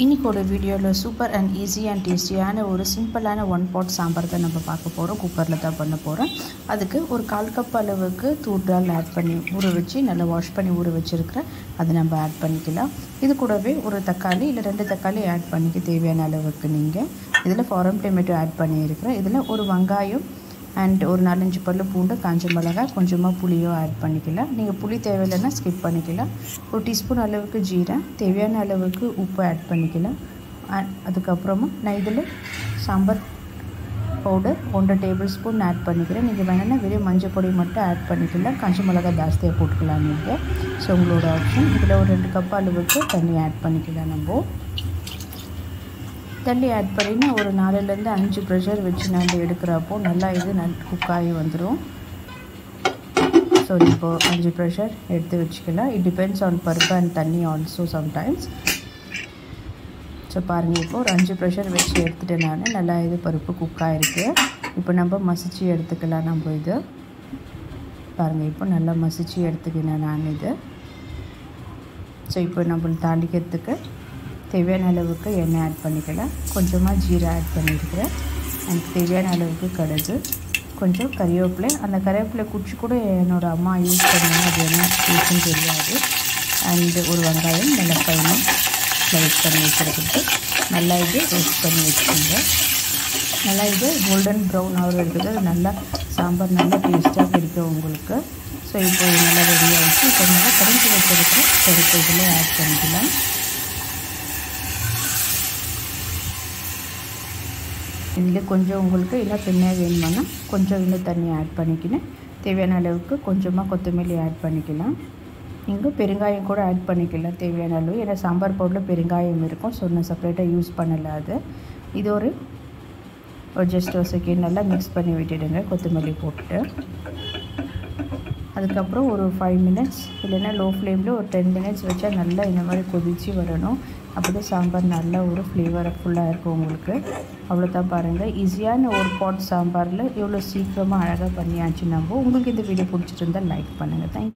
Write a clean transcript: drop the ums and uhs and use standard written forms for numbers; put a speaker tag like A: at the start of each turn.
A: இன்னைக்கோட வீடியோவில் super and easy and டேஸ்டியான ஒரு சிம்பிளான ஒன் பாட் சாம்பார் தான் நம்ம பார்க்க போகிறோம். குக்கரில் தான் பண்ண போகிறோம். அதுக்கு ஒரு 1/4 கப் அளவுக்கு தூர் தால் ஆட் பண்ணி ஊற வச்சு நல்லா வாஷ் பண்ணி ஊற வச்சுருக்கிறேன். அதை நம்ம ஆட் பண்ணிக்கலாம். இது கூடவே ஒரு தக்காளி இல்லை 2 தக்காளி ஆட் பண்ணிக்க தேவையான அளவுக்கு நீங்கள் இதில் ஃபாரம் டொமேட்டோ ஆட் பண்ணியிருக்கிறேன். இதில் ஒரு வெங்காயம் அண்ட் ஒரு 4-5 பல்லு பூண்டு, காஞ்ச மிளகாய், கொஞ்சமாக புளியோ ஆட் பண்ணிக்கலாம். நீங்கள் புளி தேவையில்லைன்னா ஸ்கிப் பண்ணிக்கலாம். ஒரு டீஸ்பூன் அளவுக்கு ஜீரகம், தேவையான அளவுக்கு உப்பு ஆட் பண்ணிக்கலாம். அதுக்கப்புறமா நான் இதில் sambar powder 1 tablespoon add பண்ணிக்கிறேன். நீங்கள் வேணுன்னா வெறும் மஞ்சள் பொடி மட்டும் ஆட் பண்ணிக்கலாம். காஞ்ச மிளகாய் ஜாஸ்தியாக போட்டுக்கலாம் நீங்கள். ஸோ உங்களோட ஆப்ஷன். இதில் ஒரு 2 கப் அளவுக்கு தண்ணி ஆட் பண்ணிக்கலாம். நம்ம தண்ணி ஆட் பண்ணினா ஒரு 4லேருந்து 5 ப்ரெஷர் வச்சு நம்ம எடுக்கிறப்போ நல்லா இது குக் ஆகி வந்துடும். ஸோ இப்போ 5 ப்ரெஷர் எடுத்து வச்சுக்கலாம். இட் டிபெண்ட்ஸ் ஆன் பருப்பு அண்ட் தண்ணி ஆல்சோ சம்டைம்ஸ். ஸோ பாருங்கள், இப்போ ஒரு 5 ப்ரெஷர் வச்சு எடுத்துகிட்டு நான் நல்லா இது பருப்பு குக் ஆகிருக்கு. இப்போ நம்ம மசிச்சு எடுத்துக்கலாம். நம்ம இது பாருங்கள், இப்போ நல்லா மசிச்சு எடுத்துக்கினேன் நான் இது. ஸோ இப்போ நம்ம தாளிக்கிறதுக்கு தேவையான அளவுக்கு எண்ணெய் ஆட் பண்ணிக்கலாம். கொஞ்சமாக ஜீரா ஆட் பண்ணியிருக்கிறேன். எனக்கு தேவையான அளவுக்கு கடுகு, கொஞ்சம் கறிவேப்பிலை. அந்த கறிவேப்பிலை குச்சி கூட என்னோடய அம்மா யூஸ் பண்ணுவாங்க, அது என்ன யூஸ்ன்னு தெரியாது. அண்டு ஒரு வெங்காயம் நல்லா ஃபைனாக ஸ்லைஸ் பண்ணி வச்சுருக்குது. நல்லா இது ரோஸ்ட் பண்ணி வச்சுக்கோங்க. நல்லா இது கோல்டன் ப்ரௌன் ஆகிற இருக்குது. அது நல்லா சாம்பார் நல்லா டேஸ்ட்டாக கிடைக்கும் உங்களுக்கு. ஸோ இப்போ இது நல்லா ரெடி ஆகிடுச்சு. இப்போ நல்லா கரைஞ்சி வச்சுருக்க பருப்பு இதில் ஆட் பண்ணிக்கலாம். இதில் கொஞ்சம் உங்களுக்கு இன்னும் தண்ணியாக வேணுமானா கொஞ்சம் இன்னும் தண்ணி ஆட் பண்ணிக்கினேன். தேவையான அளவுக்கு கொஞ்சமாக கொத்தமல்லி ஆட் பண்ணிக்கலாம். நீங்கள் பெருங்காயம் கூட ஆட் பண்ணிக்கலாம் தேவையான அளவு. ஏன்னா சாம்பார் பவுடரில் பெருங்காயம் இருக்கும். ஸோ நான் செப்பரேட்டாக யூஸ் பண்ணலை. அது இது ஒரு ஜஸ்ட் ஒரு செகண்ட் நல்லா மிக்ஸ் பண்ணி விட்டுடுங்க கொத்தமல்லி போட்டுட்டு. அதுக்கப்புறம் ஒரு 5 மினிட்ஸ் இல்லைன்னா லோ ஃப்ளேமில் ஒரு 10 மினிட்ஸ் வச்சா நல்லா இந்த மாதிரி கொதித்து வரணும். அப்போ தான் சாம்பார் நல்லா ஒரு ஃப்ளேவர்ஃபுல்லாக இருக்கும் உங்களுக்கு. அவ்வளோதான் பாருங்கள், ஈஸியான ஒரு பாட் சாம்பாரில் எவ்வளோ சீக்கிரமாக அழகாக பண்ணியாச்சு நம்ம. உங்களுக்கு இந்த வீடியோ பிடிச்சிட்டு இருந்தால் லைக் பண்ணுங்கள். தேங்க்யூ.